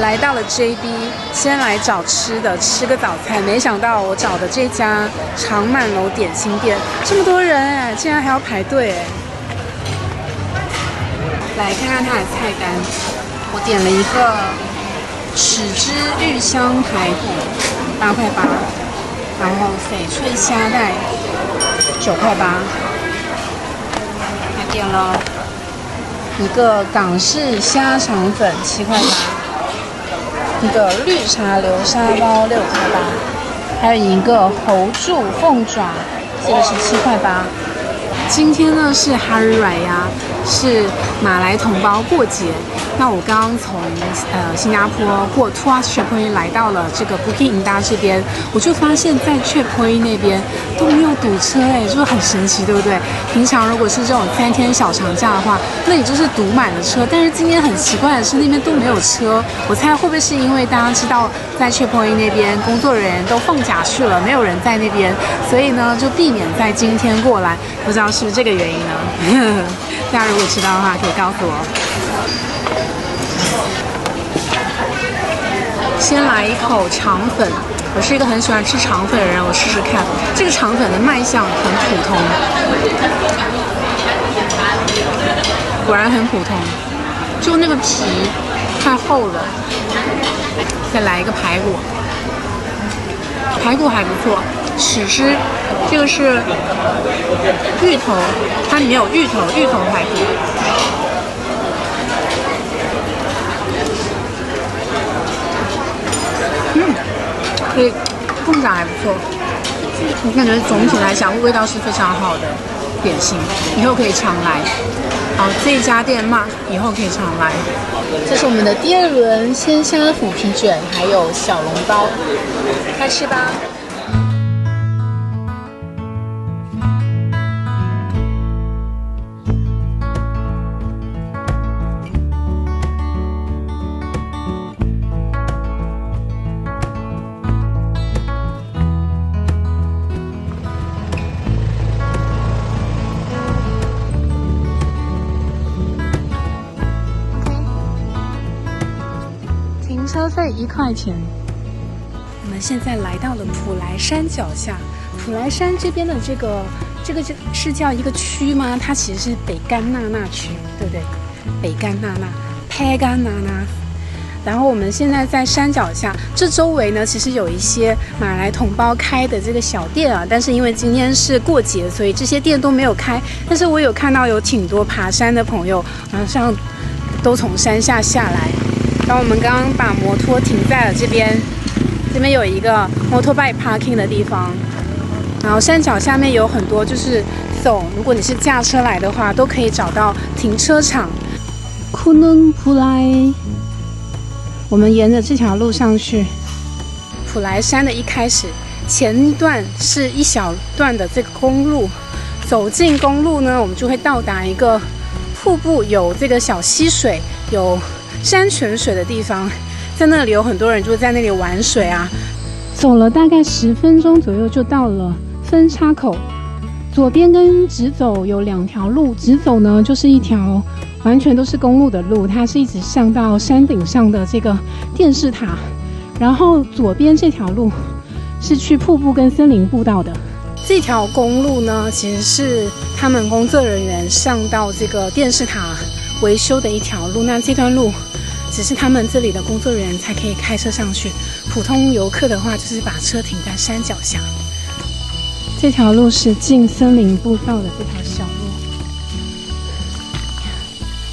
来到了 JB， 先来找吃的，吃个早餐。没想到我找的这家长满楼点心店，这么多人哎，竟然还要排队哎！来看看它的菜单，我点了一个豉汁玉香排骨，8块8，然后翡翠虾带9块8，还点了一个港式虾肠粉7块8，一个绿茶流沙包6块8，还有一个猴柱凤爪，这个是7块8。今天呢是 Hari Raya， 是马来同胞过节。那我刚刚从新加坡过 Tuas Checkpoint 来到了这个 Bukit Indah 这边，我就发现在 Checkpoint 那边都没有堵车哎，就是很神奇，对不对？平常如果是这种3天小长假的话，那里就是堵满了车。但是今天很奇怪的是，那边都没有车。我猜会不会是因为大家知道在 Checkpoint 那边工作人员都放假去了，没有人在那边，所以呢就避免在今天过来。不知道是不是这个原因呢？大家如果知道的话，可以告诉我。先来一口肠粉，我是一个很喜欢吃肠粉的人，我试试看。这个肠粉的卖相很普通，果然很普通，就那个皮太厚了。再来一个排骨，排骨还不错，豉汁，这个是芋头，它里面有芋头排骨。所以凤爪还不错，我感觉总体来讲味道是非常好的点心，以后可以常来。好，这一家店嘛，以后可以常来。这是我们的第2轮鲜虾腐皮卷，还有小笼包，开吃吧。车费1块钱。我们现在来到了普莱山脚下。普莱山这边的这个是叫一个区吗？它其实是北干纳纳区，对不对？北干纳纳 ，Pegan Nana。然后我们现在在山脚下，这周围呢其实有一些马来同胞开的这个小店啊，但是因为今天是过节，所以这些店都没有开。但是我有看到有挺多爬山的朋友，好像都从山下下来。然后我们刚刚把摩托停在了这边有一个摩托 bike parking 的地方。然后山脚下面有很多就是走，如果你是驾车来的话，都可以找到停车场。库伦普莱，我们沿着这条路上去。普莱山的一开始，前一段是一小段的这个公路，走进公路呢，我们就会到达一个瀑布，有这个小溪水，有山泉水的地方，在那里有很多人就在那里玩水啊。走了大概10分钟左右就到了分叉口，左边跟直走有2条路，直走呢就是一条完全都是公路的路，它是一直上到山顶上的这个电视塔，然后左边这条路是去瀑布跟森林步道的。这条公路呢，其实是他们工作人员上到这个电视塔维修的一条路，那这段路只是他们这里的工作人员才可以开车上去，普通游客的话就是把车停在山脚下。这条路是进森林步道的这条小路，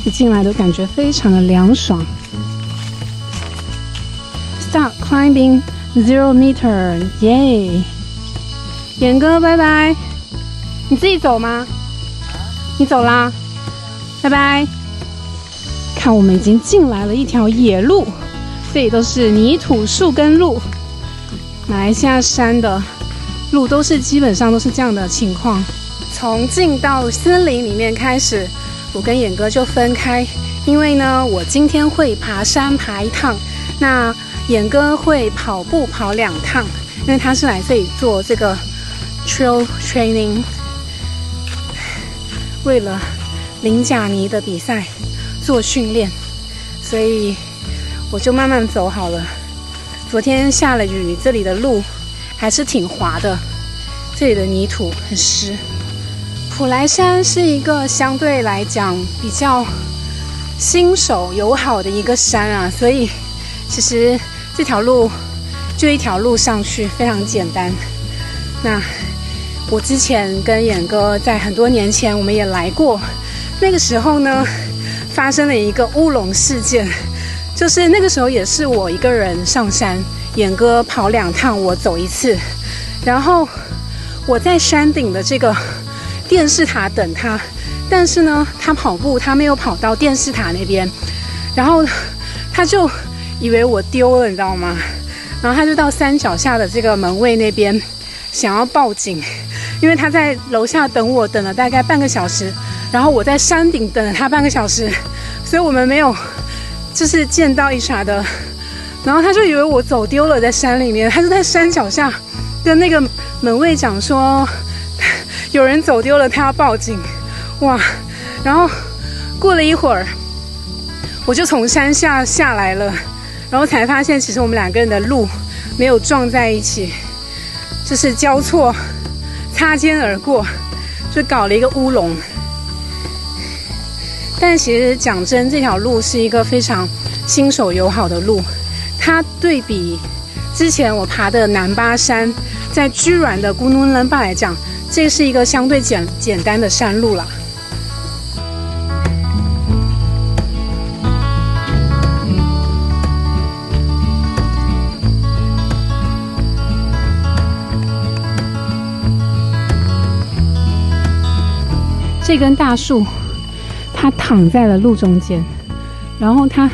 一进来都感觉非常的凉爽。Start climbing 0 meter， 耶！远哥，拜拜。你自己走吗？你走啦，拜拜。看，我们已经进来了一条野路，这里都是泥土树根路。马来西亚山的路都是基本上都是这样的情况。从进到森林里面开始，我跟远哥就分开，因为呢，我今天会爬山爬1趟，那远哥会跑步跑2趟，因为他是来这里做这个 trail training， 为了林贾尼的比赛做训练，所以我就慢慢走好了。昨天下了雨，这里的路还是挺滑的，这里的泥土很湿。普莱山是一个相对来讲比较新手友好的一个山啊，所以其实这条路就一条路上去，非常简单。那我之前跟眼哥在很多年前我们也来过，那个时候呢发生了一个乌龙事件，就是那个时候也是我一个人上山，眼哥跑2趟，我走1次，然后我在山顶的这个电视塔等他，但是呢他跑步他没有跑到电视塔那边，然后他就以为我丢了，你知道吗？然后他就到山脚下的这个门卫那边想要报警，因为他在楼下等我，等了大概半个小时，然后我在山顶等了他半个小时，所以我们没有就是见到一茬的。然后他就以为我走丢了在山里面，他就在山脚下跟那个门卫讲说有人走丢了，他要报警。哇！然后过了一会儿，我就从山下来了，然后才发现其实我们2个人的路没有撞在一起，就是交错擦肩而过，就搞了一个乌龙。但其实讲真，这条路是一个非常新手友好的路，它对比之前我爬的南巴山，在居软的咕努伦巴来讲，这是一个相对简单的山路啦。这根大树它躺在了路中间，然后它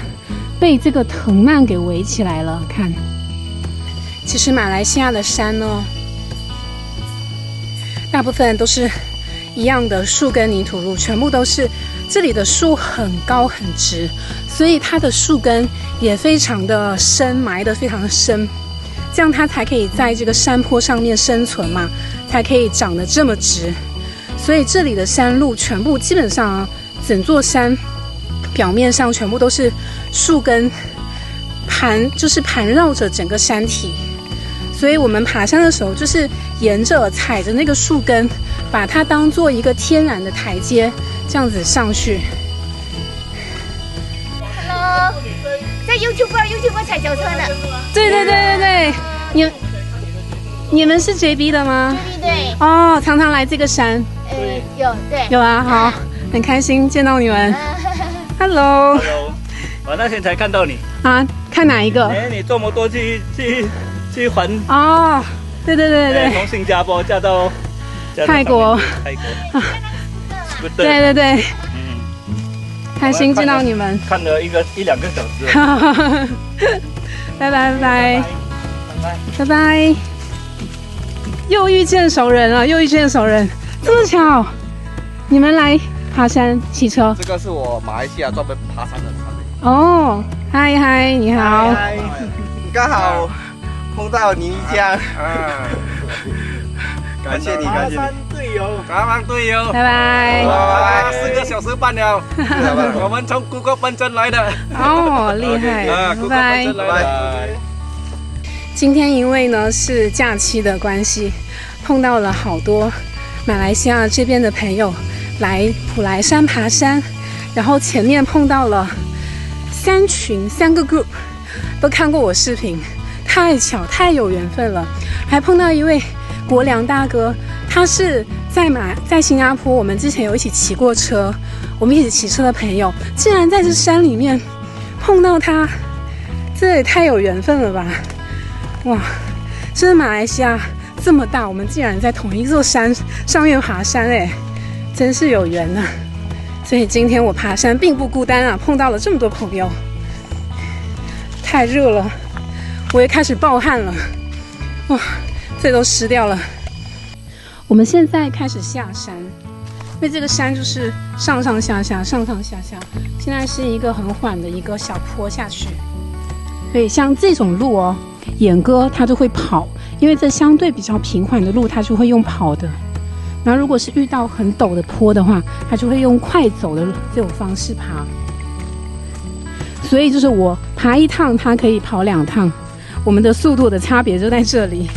被这个藤蔓给围起来了。看，其实马来西亚的山呢，大部分都是一样的树根泥土路，全部都是这里的树很高很直，所以它的树根也非常的深，埋得非常的深，这样它才可以在这个山坡上面生存嘛，才可以长得这么直。所以这里的山路全部基本上啊，整座山表面上全部都是树根就是盘绕着整个山体。所以我们爬山的时候，就是沿着踩着那个树根，把它当做一个天然的台阶，这样子上去。Hello， 在 YouTube 踩脚车呢。对，你们是 JB 的吗？ JB 对。哦，常常来这个山。有啊，好，很开心见到你们。Hello， 我那天才看到你啊，看哪一个？你坐摩托去环哦，对，从新加坡驾到泰国，对，开心见到你们，看了1-2个小时。拜拜，又遇见熟人了，这么巧，你们来爬山骑车？这个是我马来西亚专门爬山的团队。哦，嗨，你好。刚好碰到你这样，感谢你。爬山队友，拜拜。4个小时半了，我们从谷歌奔真来的。哦，厉害，拜拜。今天因为呢是假期的关系，碰到了好多马来西亚这边的朋友来普莱山爬山，然后前面碰到了3个 group， 都看过我视频，太巧，太有缘分了。还碰到一位国良大哥，他是在新加坡，我们之前有一起骑过车，我们一起骑车的朋友，竟然在这山里面碰到他，这也太有缘分了吧！哇，真的马来西亚这么大，我们竟然在同一座山上面爬山，真是有缘啊！所以今天我爬山并不孤单啊，碰到了这么多朋友。太热了，我也开始暴汗了，哇，这都湿掉了。我们现在开始下山，因为这个山就是上下，现在是一个很缓的一个小坡下去，所以像这种路哦，眼哥他就会跑，因为这相对比较平缓的路，他就会用跑的。然后如果是遇到很陡的坡的话，他就会用快走的这种方式爬。所以就是我爬1趟，它可以跑2趟，我们的速度的差别就在这里。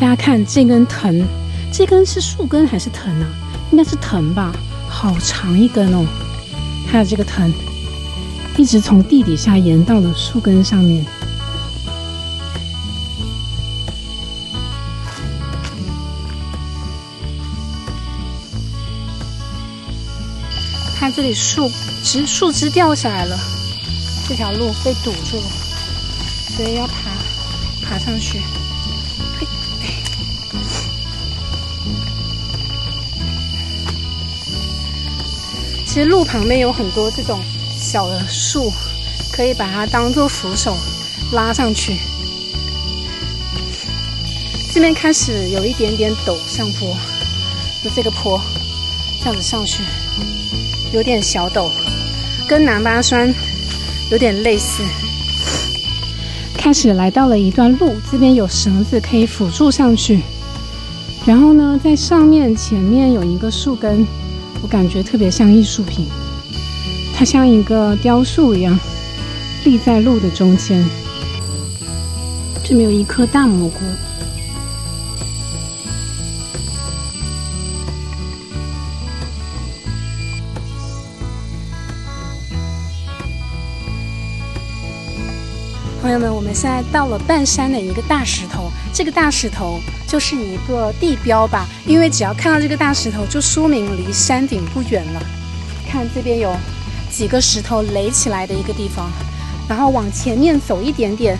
大家看这根藤，这根是树根还是藤啊？应该是藤吧，好长一根哦。还有这个藤，一直从地底下延到了树根上面。它这里树枝掉下来了，这条路被堵住了，所以要爬上去。其实路旁边有很多这种小的树，可以把它当做扶手拉上去。这边开始有一点点陡上坡，就这个坡这样子上去，有点小陡，跟南巴酸有点类似。开始来到了一段路，这边有绳子可以辅助上去。然后呢，在上面前面有一个树根，我感觉特别像艺术品，它像一个雕塑一样立在路的中间。这边有一颗大蘑菇，朋友们，我们现在到了半山的一个大石头，这个大石头就是一个地标吧，因为只要看到这个大石头，就说明离山顶不远了。看这边有几个石头垒起来的一个地方，然后往前面走一点点，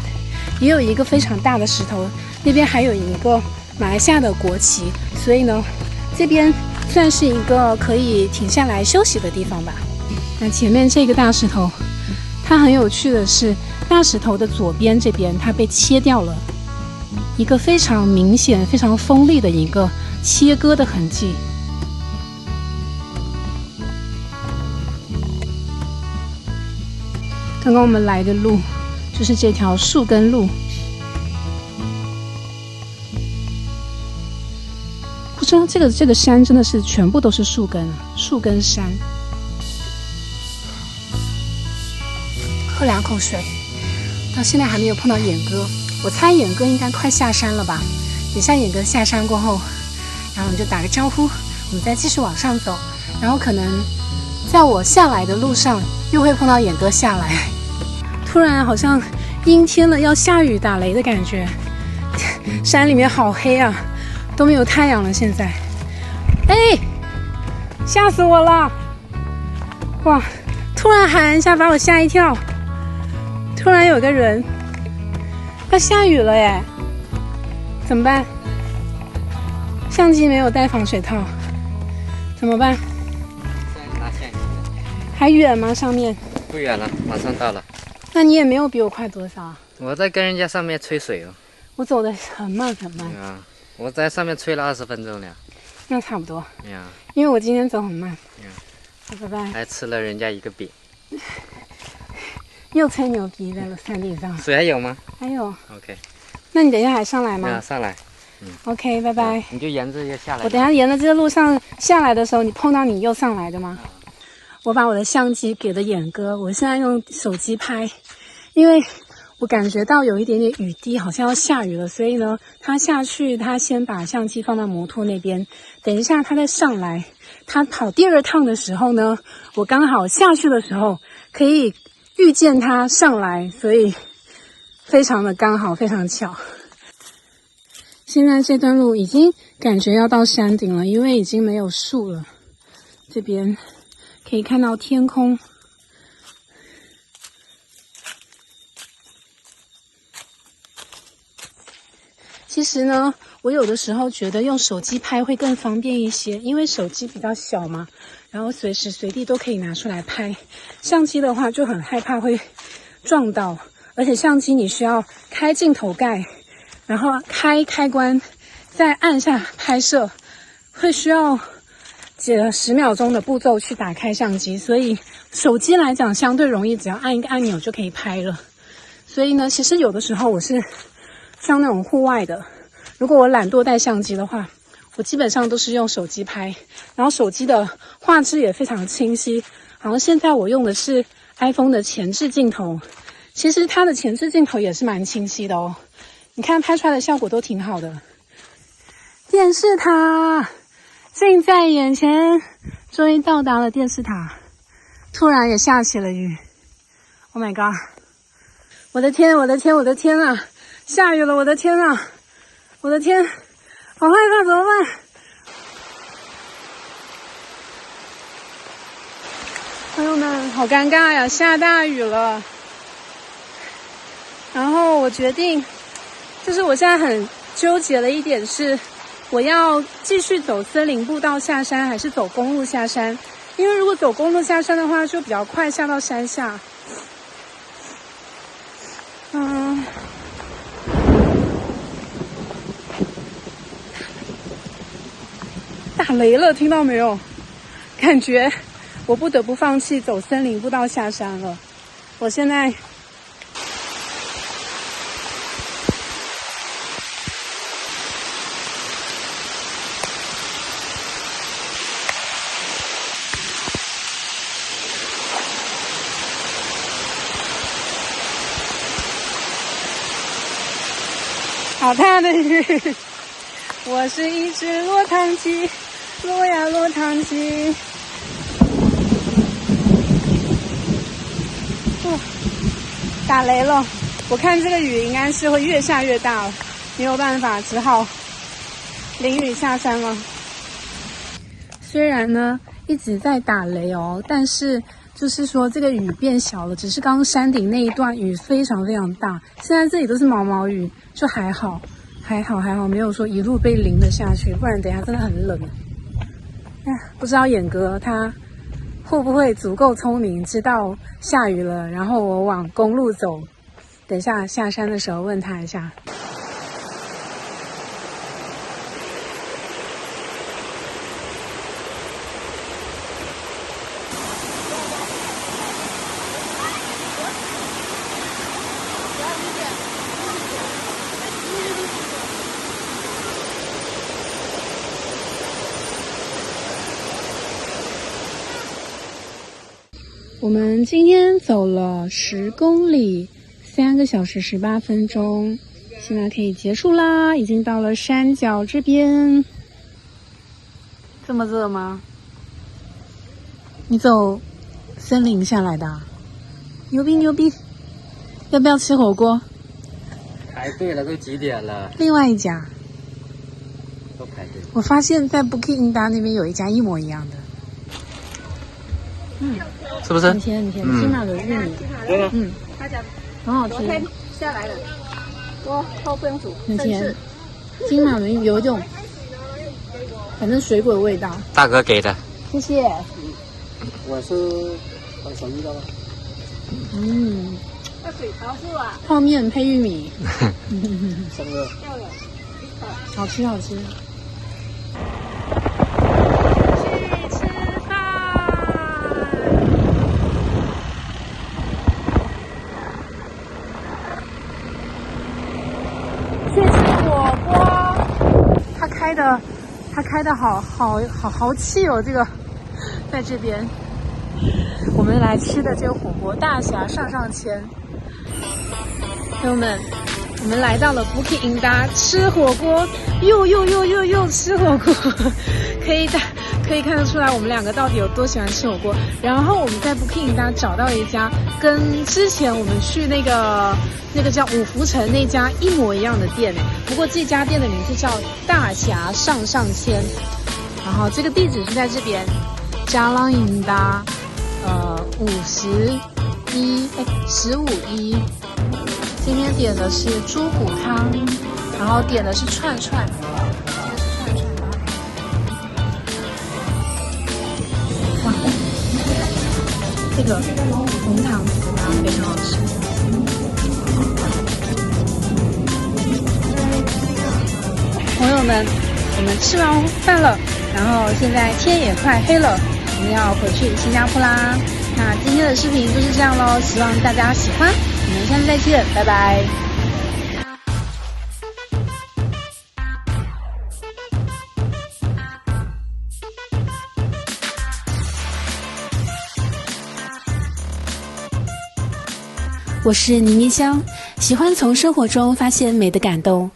也有一个非常大的石头，那边还有一个马来西亚的国旗，所以呢，这边算是一个可以停下来休息的地方吧。那前面这个大石头，它很有趣的是，大石头的左边这边它被切掉了，一个非常明显、非常锋利的一个切割的痕迹。刚刚我们来的路就是这条树根路，不知道这个山真的是全部都是树根，树根山。喝2口水，到现在还没有碰到眼哥，我猜眼哥应该快下山了吧。等下眼哥下山过后，然后我们就打个招呼，我们再继续往上走，然后可能在我下来的路上又会碰到眼哥下来。突然好像阴天了，要下雨打雷的感觉，山里面好黑啊，都没有太阳了现在。哎，吓死我了！哇，突然喊一下把我吓一跳。突然有个人，要下雨了耶，怎么办？相机没有带防水套，怎么办？拿相机。还远吗？上面？不远了，马上到了。那你也没有比我快多少啊？我在跟人家上面吹水哦。我走得很慢很慢。啊，我在上面吹了20分钟了。那差不多。呀。因为我今天走很慢。呀。拜拜。还吃了人家一个饼。又吹牛逼在了山顶上。水还有吗？还有。OK。那你等一下还上来吗？上来。OK， 拜拜。你就沿着下来。我等一下沿着这个路上下来的时候，你碰到你又上来的吗？我把我的相机给了眼哥，我现在用手机拍，因为我感觉到有一点点雨滴，好像要下雨了，所以呢，他下去，他先把相机放到摩托那边，等一下他再上来。他跑第2趟的时候呢，我刚好下去的时候可以遇见他上来，所以非常的刚好，非常巧。现在这段路已经感觉要到山顶了，因为已经没有树了。这边可以看到天空。其实呢，我有的时候觉得用手机拍会更方便一些，因为手机比较小嘛，然后随时随地都可以拿出来拍。相机的话就很害怕会撞到，而且相机你需要开镜头盖，然后开关，再按下拍摄，会需要10秒钟的步骤去打开相机，所以手机来讲相对容易，只要按一个按钮就可以拍了。所以呢，其实有的时候我是像那种户外的，如果我懒惰带相机的话，我基本上都是用手机拍，然后手机的画质也非常清晰。然后现在我用的是 iPhone 的前置镜头，其实它的前置镜头也是蛮清晰的哦。你看拍出来的效果都挺好的。电视塔近在眼前，终于到达了电视塔。突然也下起了雨 ，Oh my god！ 我的天，我的天，我的天啊！下雨了，我的天啊！我的天，好害怕，怎么办？朋友们，好尴尬呀，下大雨了。然后我决定，就是我现在很纠结的一点是，我要继续走森林步道下山，还是走公路下山？因为如果走公路下山的话，就比较快下到山下。打雷了，听到没有？感觉我不得不放弃走森林步道下山了。我现在好大的雨，我是一只落汤鸡，落呀落汤鸡。打雷了，我看这个雨应该是会越下越大了，没有办法，只好淋雨下山了。虽然呢一直在打雷哦，但是就是说这个雨变小了，只是刚刚山顶那一段雨非常非常大，现在这里都是毛毛雨，就还好，没有说一路被淋了下去，不然等一下真的很冷。不知道眼哥他会不会足够聪明，知道下雨了，然后我往公路走，等一下下山的时候问他一下。我们今天走了10公里，3个小时18分钟，现在可以结束啦，已经到了山脚这边。这么热吗？你走森林下来的啊？牛逼牛逼！要不要吃火锅？排队了，都几点了？另外一家。都排队。我发现在 Bukit Indah 那边有一家一模一样的。是不是？很甜很甜，金马伦玉米。很好吃。下来了，我不用煮，很甜。金马伦玉米有一种，反正水果的味道。大哥给的。谢谢。我是很手艺的吗？那水桃是吧？泡面配玉米。生热。好吃好吃。他开的好气哦，这个在这边，我们来吃的这个火锅大侠上签。朋友们，我们来到了 Bukit Indah 吃火锅，又吃火锅，可以看得出来我们两个到底有多喜欢吃火锅。然后我们在 Bukit Indah 找到一家跟之前我们去那个叫五福城那家一模一样的店，不过这家店的名字叫大侠上签，然后这个地址是在这边Jalan Indah 15E。今天点的是猪骨汤，然后点的是串，这个是串，哇，这个红糖醋汤非常好吃。朋友们，我们吃完饭了，然后现在天也快黑了，我们要回去新加坡啦。那今天的视频就是这样咯，希望大家喜欢，我们下次再见，拜拜。我是倪妮香，喜欢从生活中发现美的感动。